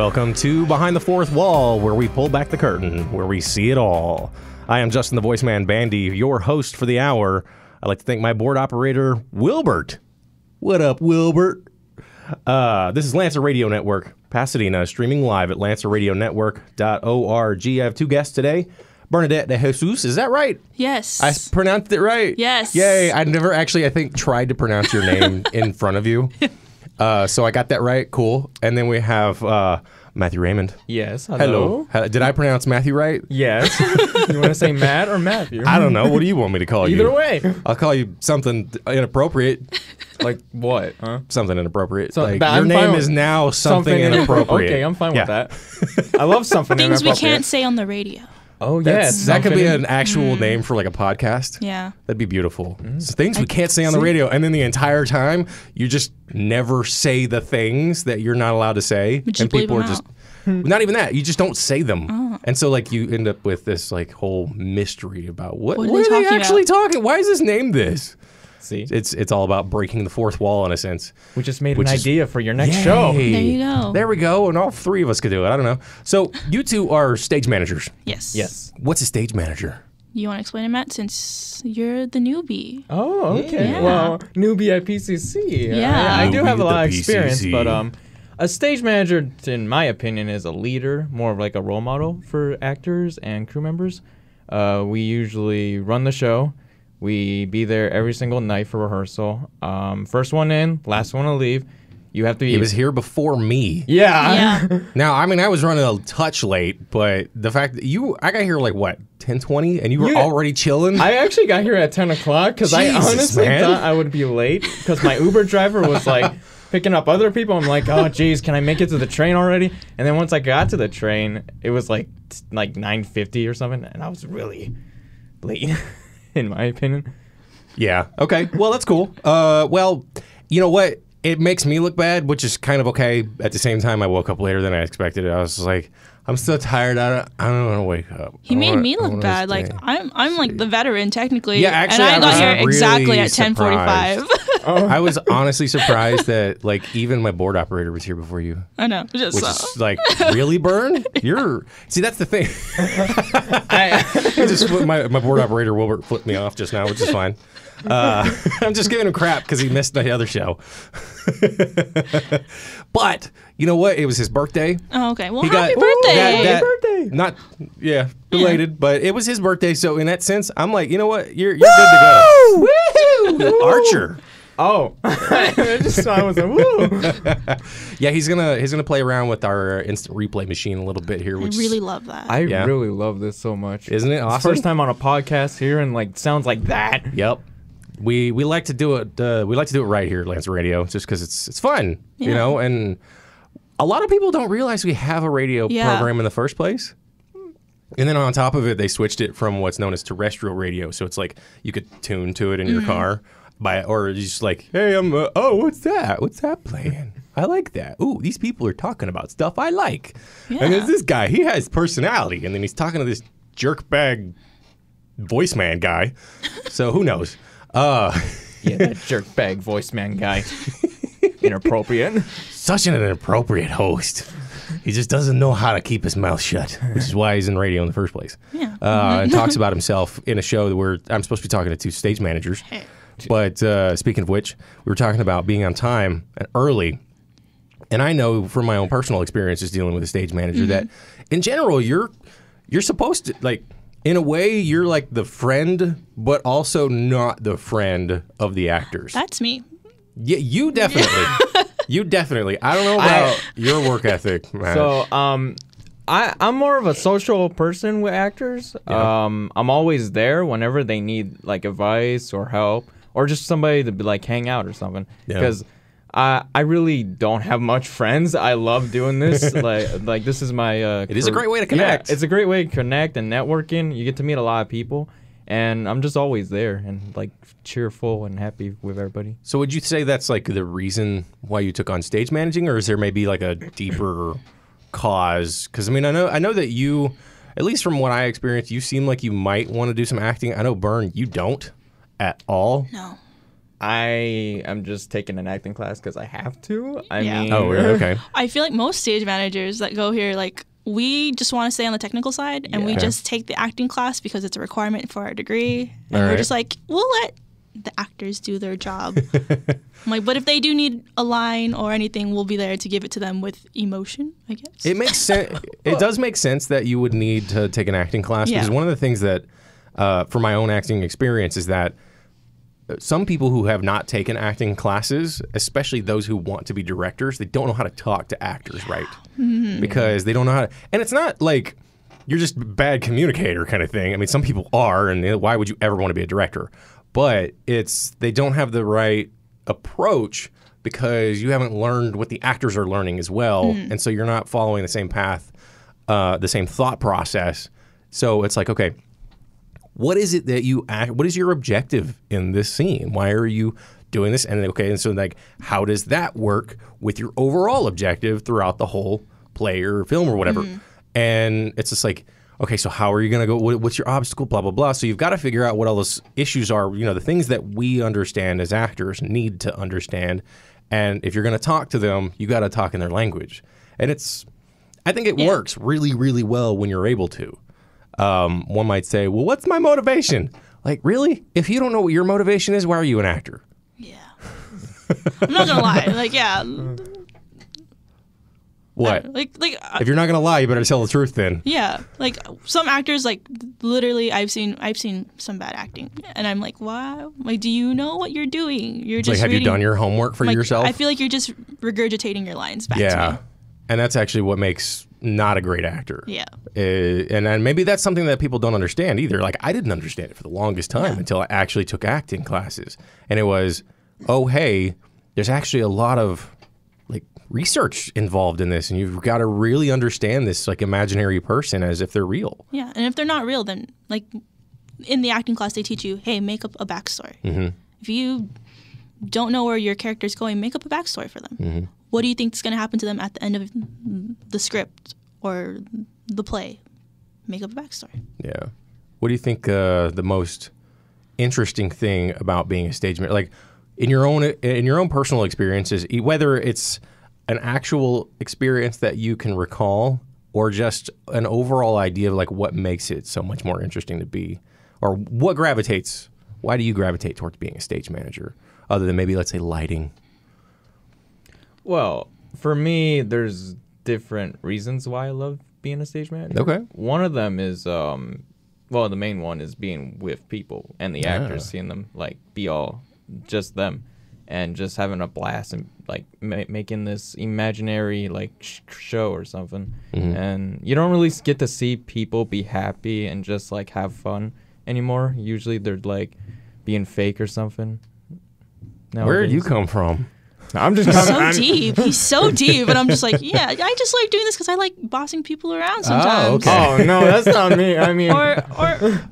Welcome to Behind the Fourth Wall, where we pull back the curtain, where we see it all. I am Justin the Voiceman Bandy, your host for the hour. I'd like to thank my board operator, Wilbert. What up, Wilbert? This is Lancer Radio Network, Pasadena, streaming live at lancerradionetwork.org. I have two guests today. Bernadette de Jesus, is that right? Yes. I pronounced it right. Yes. Yay. I never actually, I think, tried to pronounce your name in front of you. So I got that right. Cool. And then we have Matthew Raymond. Yes. Hello. Did I pronounce Matthew right? Yes. You want to say Matt or Matthew? I don't know. What do you want me to call you? Either way. I'll call you something inappropriate. Like what? Huh? Something inappropriate. So, like, your name is now something inappropriate. Okay, I'm fine with that. I love something Things inappropriate. we can't say on the radio. Oh, yes. That could be an actual name for like a podcast. Yeah. That'd be beautiful. So things we can't say on the radio, and then the entire time you just never say the things that you're not allowed to say, But and people are just not even that. You just don't say them, and so like you end up with this like whole mystery about what are they actually talking? Why is this named this? See, it's all about breaking the fourth wall in a sense. We just made an idea for your next show. There you go. There we go, and all three of us could do it. I don't know. So you two are stage managers. Yes. Yes. What's a stage manager? You want to explain it, Matt, since you're the newbie? Oh, okay. Yeah. Well, newbie at PCC. Yeah. I do have a Newbie lot at of experience, PCC. but a stage manager, in my opinion, is a leader, more of like a role model for actors and crew members. We usually run the show. We be there every single night for rehearsal. First one in, last one to leave. You have to be. He was here before me. Yeah. Now, I mean, I was running a touch late, but the fact that I got here like what, 10:20, and you were already chilling. I actually got here at 10 o'clock because I Jesus, honestly man. thought I would be late because my Uber driver was like picking up other people. I'm like, oh, geez, can I make it to the train already? And then once I got to the train, it was like 9:50 or something, and I was really late, in my opinion. Yeah. Okay. Well, that's cool. Well, you know what? It makes me look bad, which is kind of okay. At the same time, I woke up later than I expected. I was like, I'm so tired. I don't want to wake up. He made me look bad. Like I'm like the veteran technically. Yeah, actually, and I got here really exactly at surprised. 10:45. I was honestly surprised that like even my board operator was here before you. I know. Just Which is like, really, Burn? See, that's the thing. My board operator Wilbert flipped me off just now, which is fine. I'm just giving him crap because he missed the other show. But you know what? It was his birthday. Oh, okay. Well, happy birthday! Happy birthday! Not belated, but it was his birthday. So in that sense, I'm like, you know what? You're good to go. Woo! Archer. Oh, I was like, woo! Yeah, he's gonna play around with our instant replay machine a little bit here. Which I really love that. I really love this so much. Isn't it awesome? First time on a podcast here and like sounds like that. Yep. We like to do it. We like to do it right here at Lancer Radio, just because it's fun, you know. And a lot of people don't realize we have a radio program in the first place. And then on top of it, they switched it from what's known as terrestrial radio, so it's like you could tune to it in your car, or just like, hey, what's that? What's that playing? I like that. Ooh, these people are talking about stuff I like. Yeah. And there's this guy. He has personality, and then he's talking to this jerkbag voiceman guy. So who knows? Yeah, that jerkbag voice man guy. Inappropriate. Such an inappropriate host. He just doesn't know how to keep his mouth shut, which is why he's in radio in the first place. Yeah. And talks about himself in a show where I'm supposed to be talking to two stage managers. But speaking of which, we were talking about being on time and early. And I know from my own personal experiences dealing with a stage manager that in general, you're supposed to, like, in a way, you're like the friend, but also not the friend of the actors. That's me. Yeah, you definitely. You definitely. I don't know about your work ethic, man. So, I'm more of a social person with actors. Yeah. I'm always there whenever they need like advice or help or just somebody to be like hang out or something. Because I really don't have much friends. I love doing this. like this is my. It is a great way to connect. Yeah, it's a great way to connect and networking. You get to meet a lot of people. And I'm just always there and like cheerful and happy with everybody. So would you say that's like the reason why you took on stage managing, or is there maybe like a deeper cause? Because I mean, I know that you, at least from what I experienced, you seem like you might want to do some acting. I know, Bern, you don't at all. No. I am just taking an acting class because I have to. I Yeah. mean, Oh, really? Okay. I feel like most stage managers that go here, like, we just want to stay on the technical side, and we Yeah. just take the acting class because it's a requirement for our degree. And All we're right. just like, we'll let the actors do their job. I'm like, but if they do need a line or anything, we'll be there to give it to them with emotion, I guess. It makes sense. It does make sense that you would need to take an acting class because Yeah. one of the things that, for my own acting experience, is that some people who have not taken acting classes, especially those who want to be directors, they don't know how to talk to actors right because they don't know how to. And it's not like you're just a bad communicator kind of thing. I mean, some people are, and why would you ever want to be a director? But they don't have the right approach because you haven't learned what the actors are learning as well, and so you're not following the same path, the same thought process. So it's like, okay, what is it that what is your objective in this scene? Why are you doing this? And okay, and so like, how does that work with your overall objective throughout the whole play or film or whatever? And it's just like, okay, so how are you going to go? What's your obstacle? Blah, blah, blah. So you've got to figure out what all those issues are, the things that we understand as actors need to understand. And if you're going to talk to them, you got to talk in their language. And I think it works really, really well when you're able to. One might say, well, what's my motivation? Like, really? If you don't know what your motivation is, why are you an actor? Yeah. I'm not going to lie. Like, yeah. What? If you're not going to lie, you better tell the truth then. Yeah, like some actors, like literally, I've seen some bad acting, and I'm like, wow, like, do you know what you're doing? You're just have you reading, done your homework for like, yourself? I feel like you're just regurgitating your lines back to me. And that's actually what makes not a great actor. Yeah. And then maybe that's something that people don't understand either. Like, I didn't understand it for the longest time until I actually took acting classes, and it was, oh hey, there's actually a lot of research involved in this, and you've got to really understand this like imaginary person as if they're real. Yeah, and if they're not real, then like in the acting class they teach you, hey, make up a backstory. If you don't know where your character's going, make up a backstory for them. What do you think is going to happen to them at the end of the script or the play? Make up a backstory. Yeah. What do you think the most interesting thing about being a stage manager, like in your own personal experiences, whether it's an actual experience that you can recall or just an overall idea of like what makes it so much more interesting to be, or why do you gravitate towards being a stage manager other than maybe, let's say, lighting? Well, for me, there's different reasons why I love being a stage manager. Okay. One of them is, the main one is being with people and the actors, seeing them like be all just them. And just having a blast and like making this imaginary like show or something, and you don't really get to see people be happy and just like have fun anymore. Usually they're like being fake or something. Where did you come from? I'm just deep. He's so deep, and I'm just like, yeah, I just like doing this because I like bossing people around sometimes. Oh, okay. Oh no, that's not me. I mean,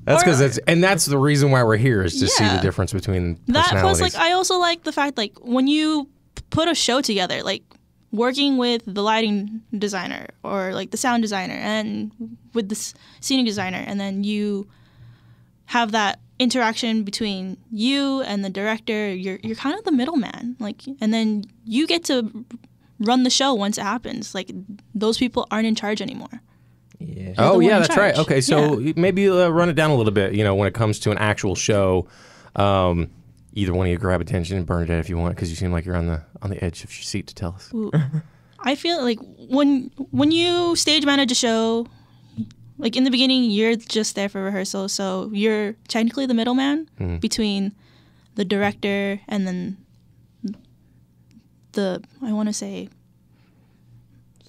that's because that's the reason why we're here, is to see the difference between that. personalities. Plus, like, I also like the fact, like, when you put a show together, like working with the lighting designer or like the sound designer and with the scenic designer, and then you have that interaction between you and the director. You're kind of the middleman, like, and then you get to run the show once it happens. Like, those people aren't in charge anymore. Yeah. Oh yeah, that's right. Okay, so maybe run it down a little bit. When it comes to an actual show, either one of you grab attention and burn it if you want, because you seem like you're on the edge of your seat to tell us. Ooh. I feel like when you stage manage a show, like in the beginning, you're just there for rehearsal, so you're technically the middleman between the director and then I want to say,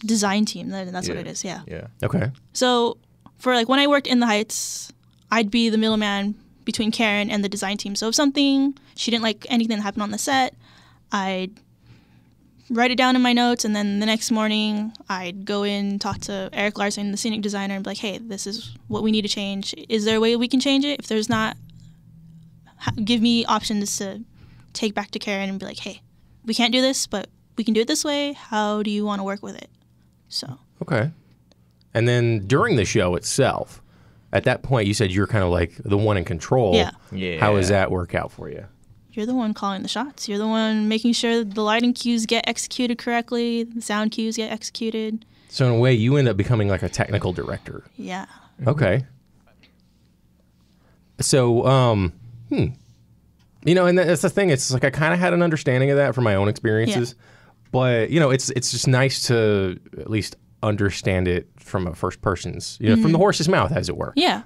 design team. That's what it is. Yeah. Yeah. Okay. So for like when I worked in the Heights, I'd be the middleman between Karen and the design team. So if she didn't like anything that happened on the set, I'd write it down in my notes, and then the next morning I'd go in, talk to Eric Larson, the scenic designer, and be like, hey, this is what we need to change. Is there a way we can change it? If there's not, give me options to take back to Karen and be like, hey, we can't do this, but we can do it this way. How do you want to work with it? So. Okay. And then during the show itself, at that point, you said you're kind of like the one in control. Yeah. Yeah. How does that work out for you? you're the one calling the shots. You're the one making sure the lighting cues get executed correctly, the sound cues get executed. So in a way, you end up becoming like a technical director. Yeah. Okay. So, you know, and that's the thing. It's like I kind of had an understanding of that from my own experiences, but you know, it's just nice to at least understand it from a first person's, you know, from the horse's mouth, as it were. Yeah.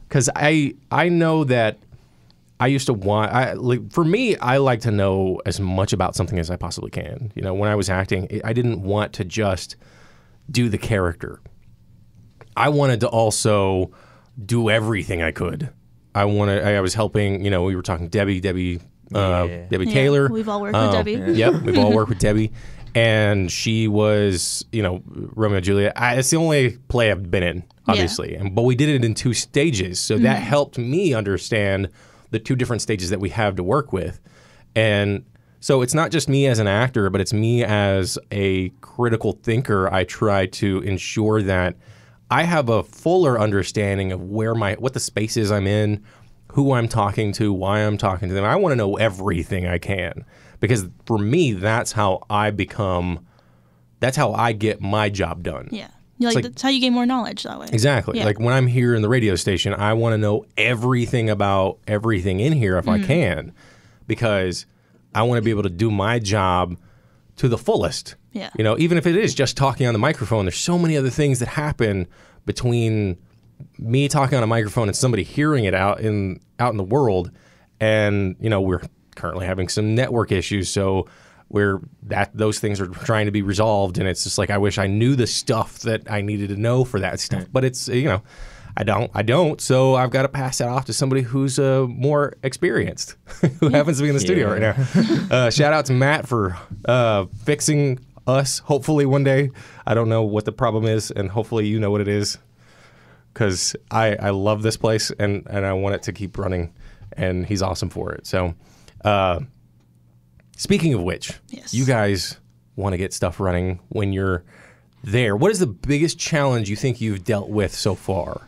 Because I know that I used to for me, I like to know as much about something as I possibly can. You know, when I was acting, I didn't want to just do the character. I wanted to also do everything I could. I was helping, you know, we were talking Debbie Taylor. We've all worked with Debbie. Yep, we've all worked with Debbie. And she was, you know, Romeo and Juliet. It's the only play I've been in, obviously. But we did it in 2 stages. So that helped me understand the 2 different stages that we have to work with. And so it's not just me as an actor, but it's me as a critical thinker. I try to ensure that I have a fuller understanding of what the spaces I'm in, who I'm talking to, why I'm talking to them. I want to know everything I can. Because for me, that's how I get my job done. Yeah. That's how you gain more knowledge that way. Exactly. Yeah. Like when I'm here in the radio station, I want to know everything about everything in here if I can. Because I want to be able to do my job to the fullest. Yeah. You know, even if it is just talking on the microphone, there's so many other things that happen between me talking on a microphone and somebody hearing it out in the world. And, you know, we're currently having some network issues, so those things are trying to be resolved, and it's just like I wish I knew the stuff that I needed to know for that stuff, but it's, you know, I don't, so I've got to pass that off to somebody who's more experienced, who happens to be in the studio right now. Shout out to Matt for fixing us, hopefully one day. I don't know what the problem is, and hopefully you know what it is, because I love this place, and I want it to keep running, and he's awesome for it, so... Speaking of which, you guys want to get stuff running when you're there. What is the biggest challenge you think you've dealt with so far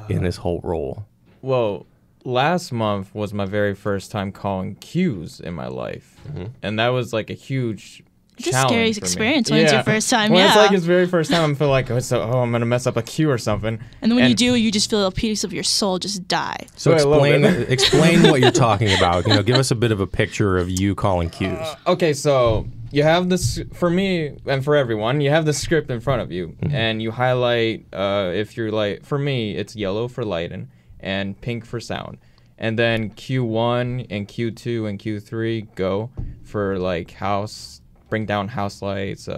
in this whole role? Well, last month was my very first time calling cues in my life. And that was like a huge It's a scary experience when it's your first time. When it's like his very first time, I feel like, I'm going to mess up a cue or something. And then when you do, you just feel a piece of your soul just die. So explain what you're talking about. You know, give us a bit of a picture of you calling cues. Okay, so you have this, for me and for everyone, you have the script in front of you, and you highlight, if you're like, for me, it's yellow for lighting and pink for sound. And then Q1 and Q2 and Q3 go for like house, bring down house lights,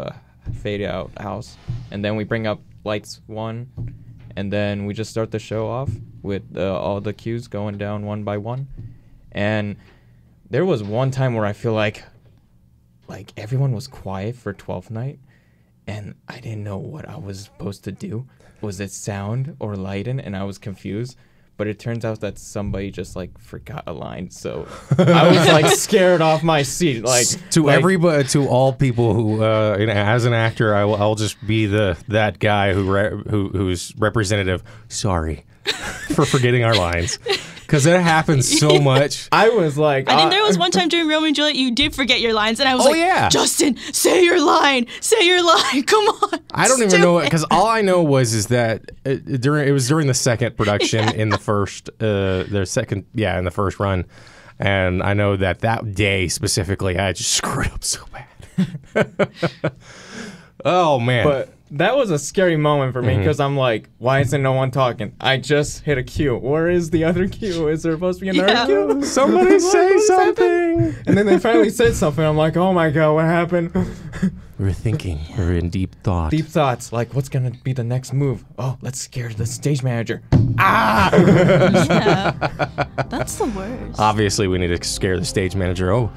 fade out house, and then we bring up lights 1, and then we just start the show off with all the cues going down one by one. And there was one time where I feel like everyone was quiet for 12th night, and I didn't know what I was supposed to do. Was it sound or lighting? And I was confused. But it turns out that somebody just like forgot a line, so I was like scared off my seat. Everybody, to all people who, you know, as an actor, I'll just be that guy who's representative. Sorry for forgetting our lines, because it happens so much. I was like, I think there was one time during Romeo and Juliet you did forget your lines, and I was Justin, say your line, come on. I don't even know, because all I know is that it was during the second production in the first in the first run, and I know that day specifically I just screwed up so bad. Oh man. But that was a scary moment for me, because I'm like, why isn't no one talking? I just hit a cue. Where is the other cue? Is there supposed to be another cue? Somebody say something. And then they finally said something. I'm like, oh my God, what happened? We're thinking. We're in deep thought. Deep thoughts. Like, what's going to be the next move? Oh, let's scare the stage manager. Yeah. That's the worst. Obviously, we need to scare the stage manager. Oh,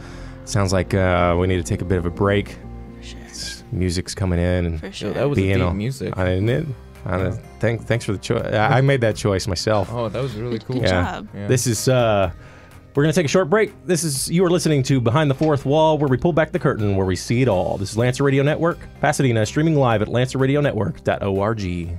sounds like we need to take a bit of a break. Music's coming in, and for sure. Yo, that was deep music. Thanks for the choice. I made that choice myself. Oh, that was really cool. Good job. Yeah. This is we're gonna take a short break. You are listening to Behind the Fourth Wall, where we pull back the curtain, where we see it all. This is Lancer Radio Network, Pasadena, streaming live at lancerradionetwork.org.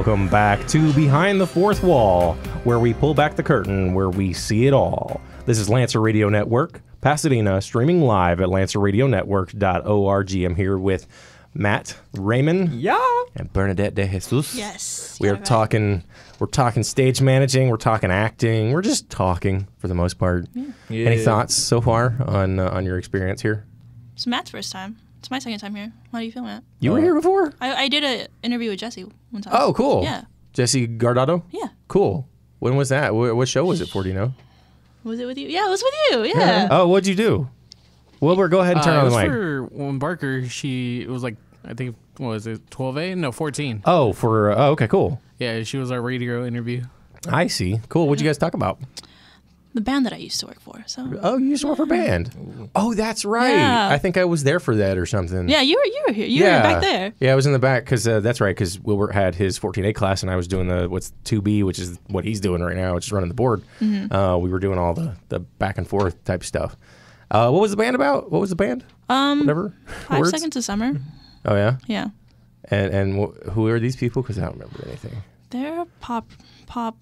welcome back to Behind the Fourth Wall, where we pull back the curtain, where we see it all. This is Lancer Radio Network, Pasadena, streaming live at lancerradionetwork.org. I'm here with Matt Raymond and Bernadette De Jesus. Yes. We're talking stage managing, we're talking acting, we're just talking for the most part. Yeah. Any thoughts so far on your experience here? It's Matt's first time. It's my second time here. How do you feel, Matt? You were here before? I did an interview with Jesse one time. Oh, cool. Yeah. Jesse Gardado? Yeah. Cool. When was that? What show was it for, do you know? Was it with you? Yeah, it was with you. Yeah. Oh, what'd you do? Wilbur, go ahead and turn on the mic. For when Barker, it was like, I think, what was it, 12A? No, 14. Oh, okay, cool. Yeah, she was our radio interview. I see. Cool. What'd you guys talk about? The band that I used to work for. So. Oh, you used to work for a band. Oh, that's right. Yeah. I think I was there for that or something. Yeah, you were here. You were back there. Yeah, I was in the back because that's right. Because Wilbur had his 14A class, and I was doing what's 2B, which is what he's doing right now, which is running the board. Mm-hmm. We were doing all the back and forth type stuff. What was the band about? What was the band? Whatever. 5 Seconds of Summer. Oh yeah. Yeah. And who are these people? Because I don't remember anything. They're a pop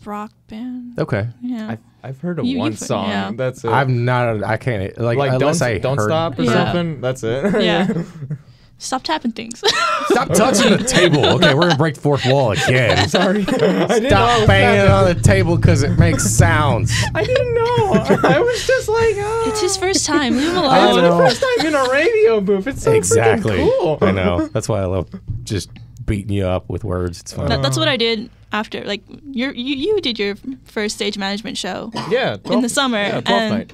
rock band. Okay. Yeah. I've heard of one song. Yeah. That's it. I can't like don't heard. stop or something. That's it. Yeah. Stop tapping things. Stop touching the table. Okay, we're gonna break the fourth wall again. Sorry. Stop banging on the table because it makes sounds. I didn't know. I was just like, It's his first time. Leave him I alone. know. It's the first time in a radio booth. It's so Exactly. freaking cool. I know. That's why I love just beating you up with words. It's fun. That's what I did after. Like you did your first stage management show. Yeah. In the summer. Yeah, 12th and night.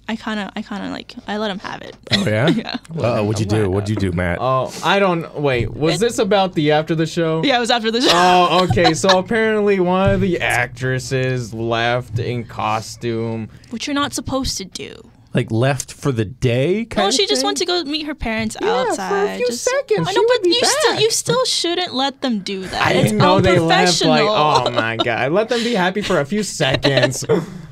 I kind of like I let him have it. Oh yeah. Yeah. What'd you do? What'd you do, Matt? Oh, I don't. Wait, was this about the after the show? Yeah, it was after the show. Oh, okay. So apparently one of the actresses left in costume. Which you're not supposed to do. Like left for the day? No, she just went to go meet her parents outside. for a few seconds. I She know, would but be back. you still shouldn't let them do that. I It's didn't know they left. Like, unprofessional. oh my god! Let them be happy for a few seconds.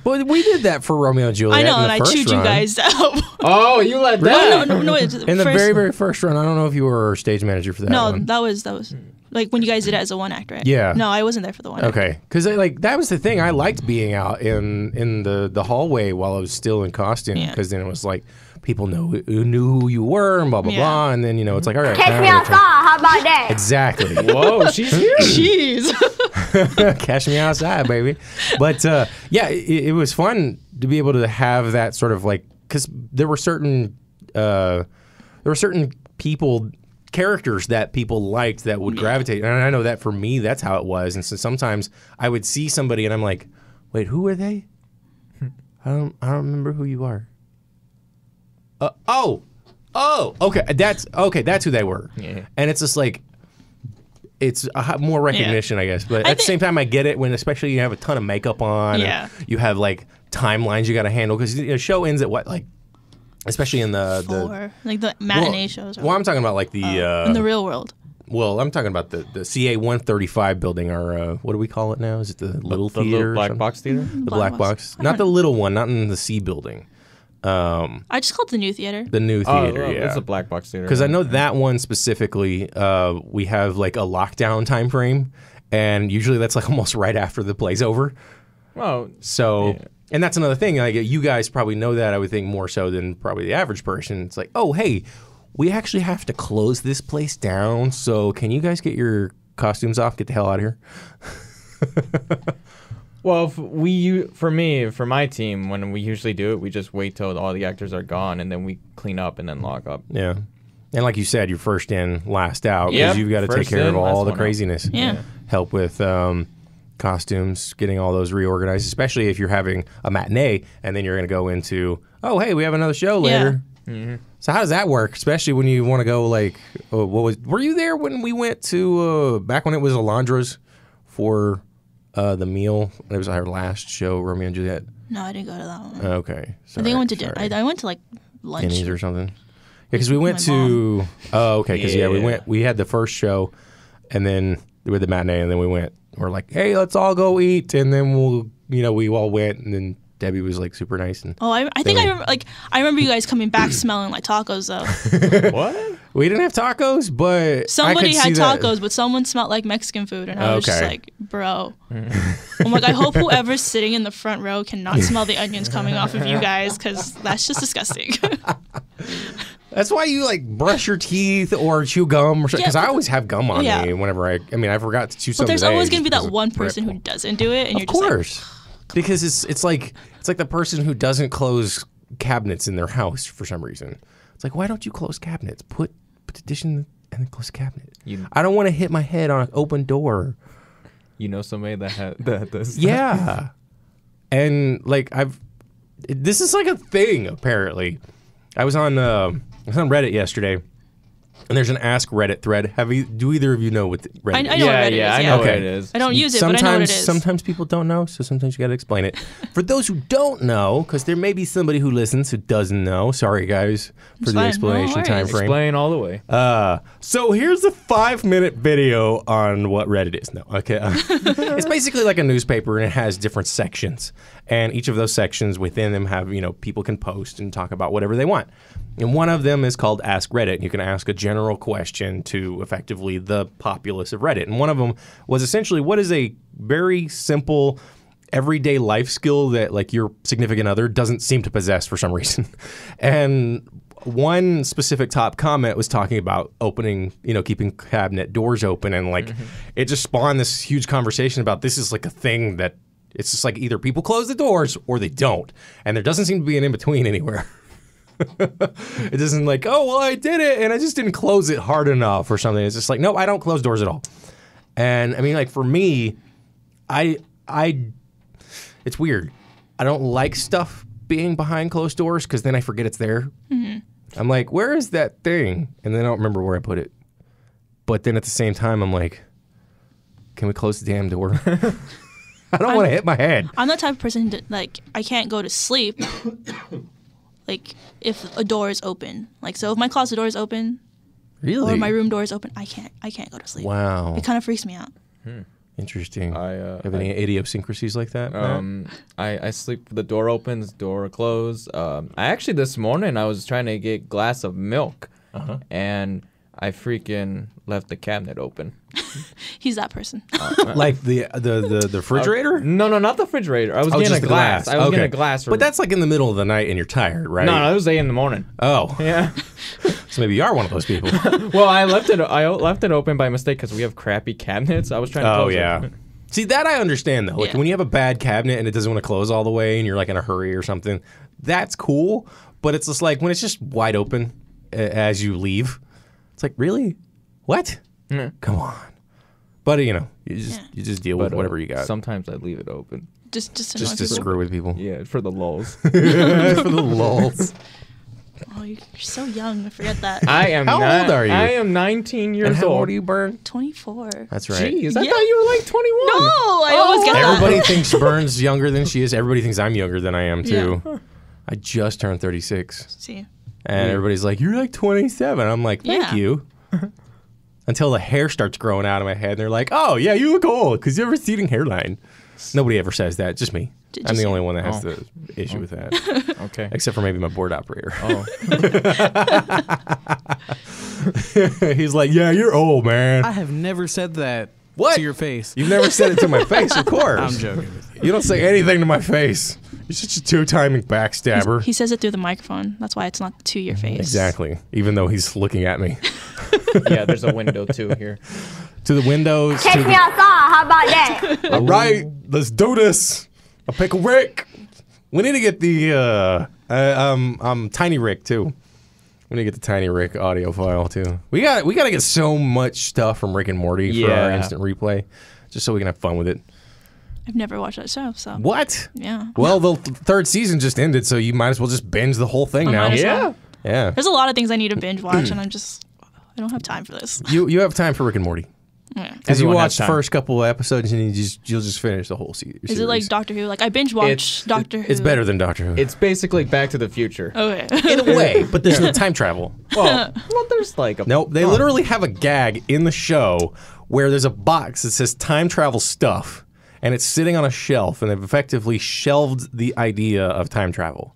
Well, we did that for Romeo and Juliet. I know, in and the I first chewed run. you guys out. Oh, you let that? No. It's In the very, very first run. I don't know if you were stage manager for that one. that was like when you guys did it as a one act, right? Yeah. No, I wasn't there for the one act. Okay, because that was the thing. I liked being out in the hallway while I was still in costume, because then it was like people knew who you were and blah blah blah, and then it's like, all right, Catch me outside. How about that? Exactly. Whoa, she's here. Jeez. Catch me outside, baby. But yeah, it was fun to be able to have that sort of like, because there were certain people. Characters that people liked that would gravitate, and I know that for me that's how it was. And so sometimes I would see somebody and I'm like, wait, who are they? I don't remember who you are. Okay, that's who they were. Yeah. And it's just like, it's more recognition, I guess, but at the same time I get it when especially you have a ton of makeup on, and you have like timelines you got to handle, because the show ends at what, like, especially in the like the matinee shows. Well, I'm talking about like in the real world. Well, I'm talking about the CA 135 building, or what do we call it now? Is it the little The theater? little black box theater? The black box. Not the little one, not in the C building. I just called it the new theater. The new theater, yeah. It's a black box theater. Because I know that one specifically, we have like a lockdown time frame, and usually that's like almost right after the play's over. Well, So... yeah. And that's another thing. Like, you guys probably know that, I would think, more so than probably the average person. It's like, oh, hey, we actually have to close this place down. So can you guys get your costumes off? Get the hell out of here. Well, for my team, when we usually do it, we just wait till all the actors are gone, and then we clean up and then lock up. Yeah. And like you said, you're first in, last out, because Yep, you've got to take first care in, of all last the one out. craziness. Yeah. Help with costumes, getting all those reorganized, especially if you're having a matinee and then you're going to go into, oh, hey, we have another show later. Mm-hmm. So how does that work, especially when you want to go like, were you there when we went to, back when it was Alondra's for the meal? It was our last show, Romeo and Juliet. No, I didn't go to that one. Okay. I think I went to dinner. I went to like lunch. Denny's or something. Yeah, because we went to, okay, because we had the first show and then with the matinee, and then we're like, hey, let's all go eat, and then we all went, and then Debbie was like super nice. And Oh, I think I remember you guys coming back smelling like tacos though. What? We didn't have tacos, but Somebody I could had see tacos, that. but someone smelled like Mexican food, and I was just Okay. like, bro. I'm like, I hope whoever's sitting in the front row cannot smell the onions coming off of you guys, because that's just disgusting. That's why you like brush your teeth or chew gum or something. Because Yeah, I always have gum on yeah. me whenever I mean, I forgot to chew But something. there's today always gonna just be that because one it's person who dreadful. doesn't do it, and you're Of just course. Because it's like the person who doesn't close cabinets in their house for some reason. It's like, why don't you close cabinets? Put the dish in and then close the cabinet. I don't want to hit my head on an open door. You know somebody that does. Yeah. And like this is like a thing apparently. I was on Reddit yesterday. And there's an Ask Reddit thread. Do either of you know what Reddit I is? know what Reddit is. I Yeah. know what Okay. it is. I don't use it, but I know what it is. Sometimes people don't know, so sometimes you got to explain it. For those who don't know, because there may be somebody who listens who doesn't know. Sorry, guys, for It's the fine. explanation No time worries. frame. Explain all the way. So here's a 5-minute video on what Reddit is. No, okay. It's basically like a newspaper, and it has different sections. And each of those sections within them have, people can post and talk about whatever they want. And one of them is called Ask Reddit. You can ask a general question to effectively the populace of Reddit. And one of them was essentially, what is a very simple everyday life skill that like your significant other doesn't seem to possess for some reason? And one specific top comment was talking about opening, keeping cabinet doors open. And like, it just spawned this huge conversation about this is like a thing that it's just like either people close the doors or they don't. And there doesn't seem to be an in-between anywhere. It isn't like, oh, well, I did it and I just didn't close it hard enough or something. It's just like, no, I don't close doors at all. And I mean, like for me, it's weird. I don't like stuff being behind closed doors because then I forget it's there. Mm-hmm. I'm like, where is that thing? And then I don't remember where I put it. But then at the same time, I'm like, can we close the damn door? I don't want to hit my head. I'm the type of person that, like, I can't go to sleep like if a door is open. Like, so if my closet door is open, Really? or my room door is open, I can't go to sleep. Wow. It kind of freaks me out. Interesting. Have any idiosyncrasies like that? I sleep with the door open, the door closed. I actually this morning I was trying to get a glass of milk, and I freaking left the cabinet open. He's that person. Like the refrigerator? No, not the refrigerator. I was Oh, getting just a the glass. I was getting a glass. But that's like in the middle of the night and you're tired, right? no, it was 8 a.m. Oh, Yeah. so maybe you are one of those people. Well, I left it open by mistake because we have crappy cabinets. I was trying to Oh, close yeah. it. See, that I understand, though. Like, Yeah. when you have a bad cabinet and it doesn't want to close all the way and you're, like, in a hurry or something, that's cool. But it's just like, when it's just wide open as you leave, it's like, really? What? Come on. But, you just deal with whatever you got. Sometimes I leave it open. just to Just to people. screw with people. Yeah, for the lulls. For the lulz. Oh, you're so young. I forget that. I am. How old are you? I am 19 years And how old. old are you, Burn? 24. That's right. Jeez, I Yeah. thought you were like 21. No, I always get that. Everybody thinks Burn's younger than she is. Everybody thinks I'm younger than I am, too. I just turned 36. See, And everybody's like, you're like 27. I'm like, thank Yeah. you. Until the hair starts growing out of my head. And they're like, oh, yeah, you look old because you have a receding hairline. Nobody ever says that. Just me. I'm the only one that has the issue with that. Okay. Except for maybe my board operator. Oh. He's like, yeah, you're old, man. I have never said that What? to your face. You've never said it to my face, of course. I'm joking with you. You don't say anything to my face. You're such a two-timing backstabber. he says it through the microphone. That's why it's not to your face. Exactly. Even though he's looking at me. Yeah, there's a window too here. To the windows. Take me outside. How about that? All right, let's do this. A pickle Rick. We need to get the Tiny Rick too. We need to get the Tiny Rick audio file too. We got to get so much stuff from Rick and Morty for our Yeah. instant replay, just so we can have fun with it. I've never watched that show, so What? yeah. Well, the third season just ended, so you might as well just binge the whole thing now. might as well. Yeah. Yeah. There's a lot of things I need to binge watch, and I don't have time for this. You have time for Rick and Morty. Yeah. Because you Everyone watch has the time. first couple of episodes and you'll just finish the whole series. Is it like Doctor Who? Like I binge watch It's- Doctor Who. It's better than Doctor Who. It's basically Back to the Future. Okay. in a way, but there's no time travel. Well, there's like a Nope, they literally have a gag in the show where there's a box that says time travel stuff, and it's sitting on a shelf, and they've effectively shelved the idea of time travel.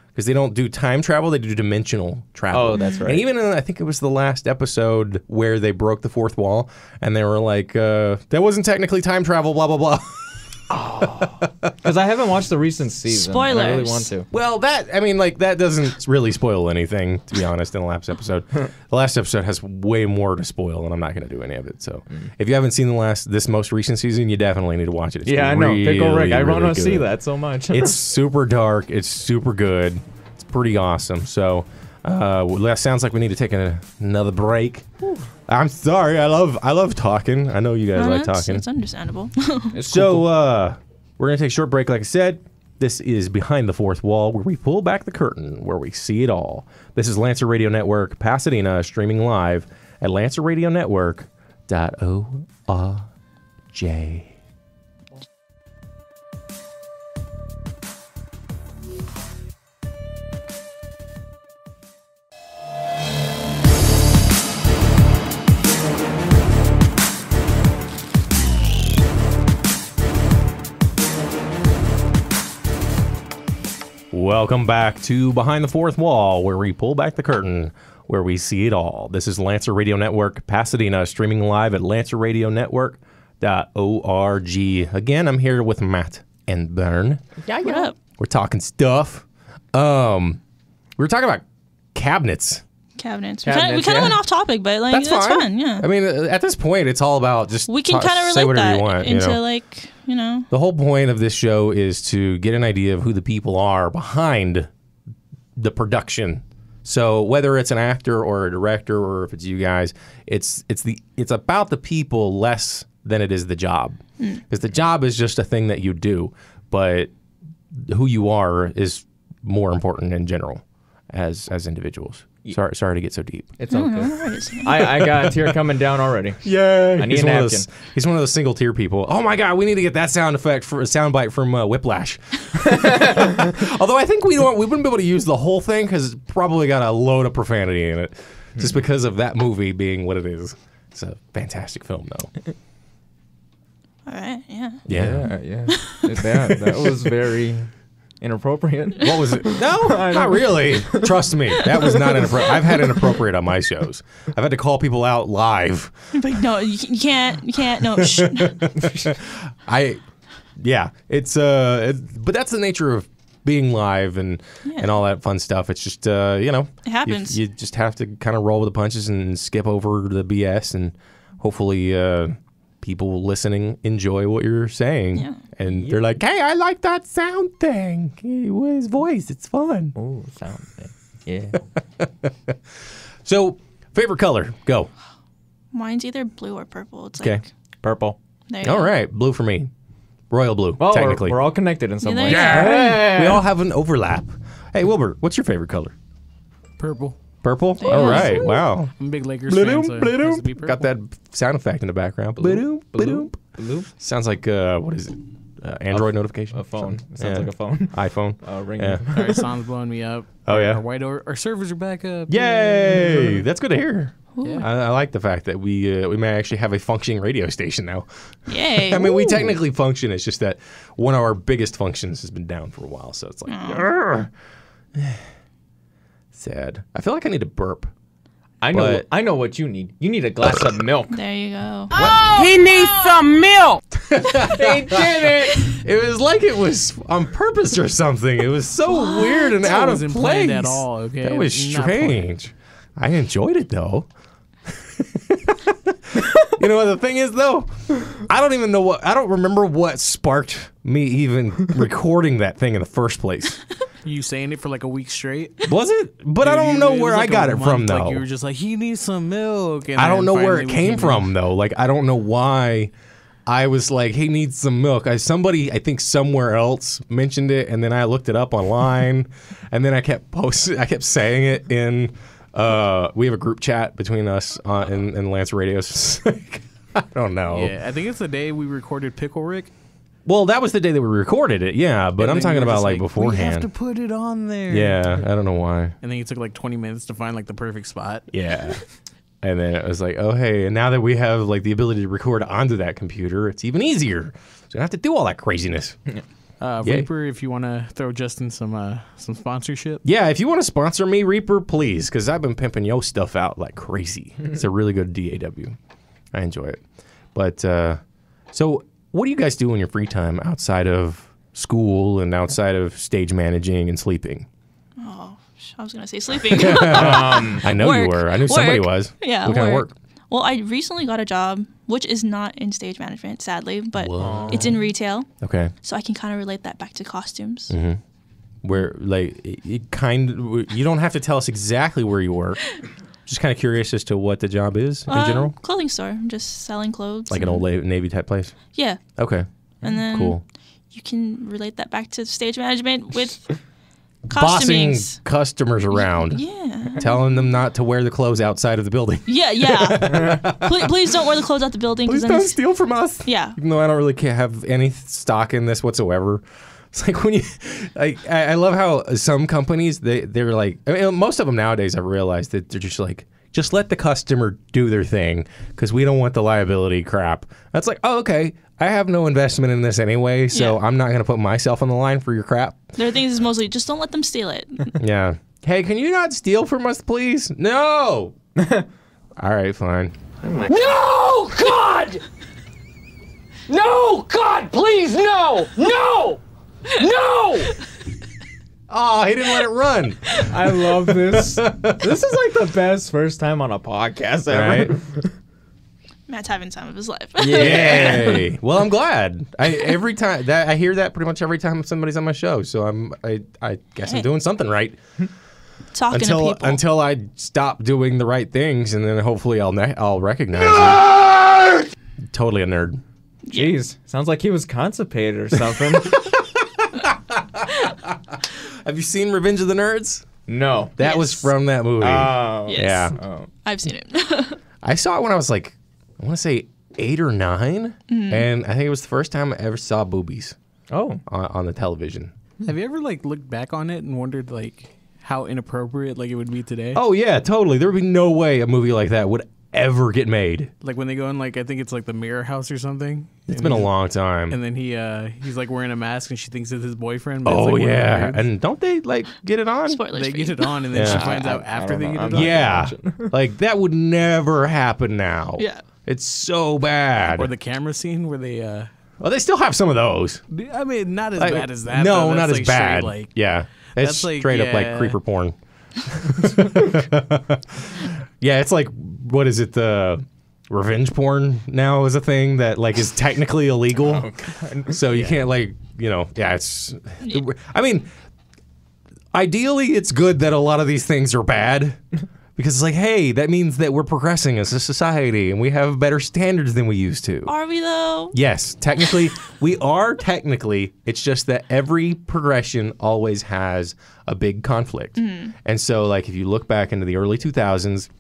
Because they don't do time travel, they do dimensional travel. Oh, that's right. And even in, I think it was the last episode where they broke the fourth wall, and they were like, that wasn't technically time travel, blah, blah, blah. Because I haven't watched the recent season. Spoilers. I really want to. Well, that doesn't really spoil anything, to be honest, in the last episode. The last episode has way more to spoil, and I'm not going to do any of it. So if you haven't seen this most recent season, you definitely need to watch it. It's I know. Pickle Rick. I want to see good. that so much. It's super dark. It's super good. It's pretty awesome. So that sounds like we need to take another break. I'm sorry. I love talking. I know you guys like talking. It's understandable. So we're going to take a short break, like I said. This is Behind the Fourth Wall, where we pull back the curtain, where we see it all. This is Lancer Radio Network, Pasadena, streaming live at lancerradionetwork.org. Welcome back to Behind the Fourth Wall, where we pull back the curtain, where we see it all. This is Lancer Radio Network, Pasadena, streaming live at lancerradionetwork.org. Again, I'm here with Matt and Bern. What up? We're talking stuff. We were talking about cabinets. Cabinets. We kind of went off topic, but like that's fun. Yeah. I mean, at this point, it's all about just we can kind of relate say whatever that you want, into like. The whole point of this show is to get an idea of who the people are behind the production. So whether it's an actor or a director or if it's you guys, it's about the people less than it is the job. Because the job is just a thing that you do, but who you are is more important in general as individuals. Sorry to get so deep. It's okay. I got a tear coming down already. Yay! I need a napkin. He's one of those single tear people. Oh my God, we need to get that sound effect for a soundbite from Whiplash. Although I think we wouldn't be able to use the whole thing because it's probably got a load of profanity in it, just because of that movie being what it is. It's a fantastic film, though. All right. Yeah. That was very inappropriate. What was it? No, not really. Trust me, that was not inappropriate. I've had inappropriate on my shows. I've had to call people out live. Like, no, you can't. No. Shh. But that's the nature of being live and all that fun stuff. It's just it happens. You just have to kind of roll with the punches and skip over the BS, and hopefully people listening enjoy what you're saying. Yeah. And they're like, hey, I like that sound thing. His voice, it's fun. Oh, sound thing. Yeah. So, favorite color, go. Mine's either blue or purple. It's Okay. like Purple. there you All go. right, blue for me. Royal blue, Well, technically. we're all connected in some Yeah, way. there you We all have an overlap. Hey, Wilbur, what's your favorite color? Purple. Purple? All right, wow. I'm a big Lakers fan, so it has to be purple. Got that sound effect in the background. Bloop, bloop. Blue. Sounds like, what is it? Android notification? A phone. Something. It sounds like a phone. iPhone. Ringing. Yeah. All right, Son's blowing me up. Oh, yeah? Our servers are back up. Yay! That's good to hear. Yeah. I like the fact that we may actually have a functioning radio station now. Yay. I mean, we technically function. It's just that one of our biggest functions has been down for a while. So it's like, sad. I feel like I need to burp. I know what you need. You need a glass of milk. There you go. He needs some milk. They did it. It was like it was on purpose or something. It was so weird and out of wasn't place. planned at all, okay? That was Not strange. I enjoyed it though. You know what the thing is though? I don't remember what sparked me even recording that thing in the first place. You saying it for like a week straight? Was it? But I don't know where I got it from though. Like you were just like, he needs some milk. And I don't then know where it finally we came from though. Like I don't know why I was like, he needs some milk. Somebody I think somewhere else mentioned it, and then I looked it up online, and then I kept saying it in we have a group chat between us in Lancer Radio. I don't know. Yeah, I think it's the day we recorded Pickle Rick. Well, that was the day that we recorded it, yeah, but And I'm then talking you were about just like beforehand. We have to put it on there. Yeah, I don't know why. And then it took like 20 minutes to find like the perfect spot. Yeah. And then it was like, oh, hey, and now that we have like the ability to record onto that computer, it's even easier. So you don't have to do all that craziness. Reaper, if you want to throw Justin some sponsorship. Yeah, if you want to sponsor me, Reaper, please, because I've been pimping your stuff out like crazy. It's a really good DAW. I enjoy it. But so what do you guys do in your free time outside of school and outside of stage managing and sleeping? Oh, I was going to say sleeping. I know you Work. were. I knew somebody was. Yeah, what kind of work? Well, I recently got a job, which is not in stage management, sadly, but it's in retail. Okay. So I can kind of relate that back to costumes. Mm-hmm. Where, like, you don't have to tell us exactly where you work. Just kind of curious as to what the job is in general. Clothing store, just selling clothes. Like an old Navy type place? Yeah. Okay. And then cool. You can relate that back to stage management with bossing costumings. Customers around. Yeah. Telling them not to wear the clothes outside of the building. Yeah. please don't wear the clothes out the building. Please don't steal from us. Yeah. Even though I don't really have any stock in this whatsoever. It's like when you, like, I love how some companies, they're like, I mean, most of them nowadays I've realized that they're just like, just let the customer do their thing because we don't want the liability crap. That's like, oh, okay. I have no investment in this anyway, so I'm not going to put myself on the line for your crap. Their things is mostly just don't let them steal it. Yeah. Hey, can you not steal from us, please? No! All right, fine. No, God! No, God, please, no! No! No! Oh, he didn't let it run. I love this. This is like the best first time on a podcast ever. Right? Matt's having time of his life. Yay! Well, I'm glad. Every time that I hear that, pretty much every time somebody's on my show. So I guess I'm doing something right. Talking to people. Until I stop doing the right things, and then hopefully I'll recognize it. Totally a nerd. Jeez, sounds like he was constipated or something. Have you seen Revenge of the Nerds? No. That was from that movie. Oh. Yes. Yeah. Oh. I've seen it. I saw it when I was like, I want to say 8 or 9, and I think it was the first time I ever saw boobies. Oh. On the television. Have you ever like looked back on it and wondered like how inappropriate like it would be today? Oh yeah, totally. There would be no way a movie like that would ever get made. Like when they go in, like I think it's like the Mirror House or something. It's been a long time. And then he's like wearing a mask and she thinks it's his boyfriend. But Oh it's, like, yeah, and don't they like get it on? Spoilers. they for get you. it on, and then Yeah. she finds out after they don't get know. it on. Yeah, like that would never happen now. Yeah. It's so bad. Or the camera scene where they. Well, they still have some of those. I mean, not as Like, bad as that. No, though. not That's, as like, bad. Straight, like, Yeah, it's that's, like, straight up like yeah. creeper porn. Yeah, it's like, what is it? The revenge porn now is a thing that like is technically illegal. So you can't like, yeah, it's. I mean, ideally, it's good that a lot of these things are bad. Because it's like, hey, that means that we're progressing as a society and we have better standards than we used to. Are we though? Yes, technically, we are technically. It's just that every progression always has a big conflict. And so, like, if you look back into the early 2000s,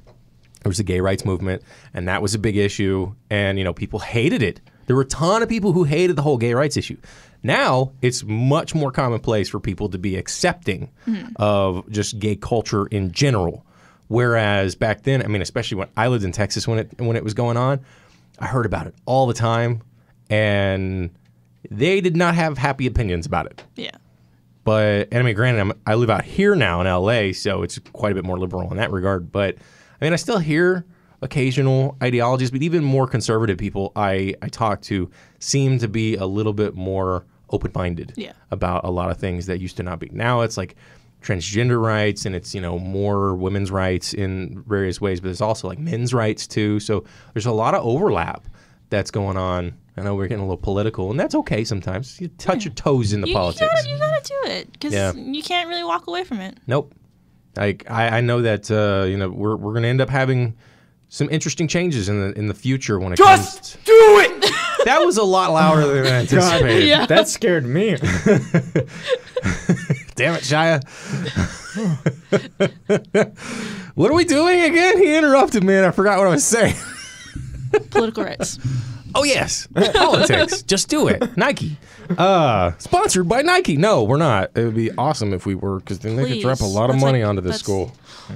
there was a gay rights movement, and that was a big issue. And, people hated it. There were a ton of people who hated the whole gay rights issue. Now, it's much more commonplace for people to be accepting of just gay culture in general. Whereas back then, I mean, especially when I lived in Texas when it was going on, I heard about it all the time, and they did not have happy opinions about it. Yeah. But, and I mean, granted, I live out here now in LA, so it's quite a bit more liberal in that regard. But, I mean, I still hear occasional ideologies, but even more conservative people I talk to seem to be a little bit more open-minded about a lot of things that used to not be. Now it's like transgender rights, and it's, more women's rights in various ways, but there's also like men's rights too. So there's a lot of overlap that's going on. I know we're getting a little political, and that's okay sometimes. You touch your toes in the politics. You gotta do it because you can't really walk away from it. Nope. Like I know that we're going to end up having some interesting changes in the future when it comes. Just do it! That was a lot louder than I anticipated. Yeah. That scared me. Damn it, Shia. What are we doing again? He interrupted me and I forgot what I was saying. Political rights. Oh, yes. Politics. Just do it. Nike. Sponsored by Nike. No, we're not. It would be awesome if we were, because then they could drop a lot of money onto this school.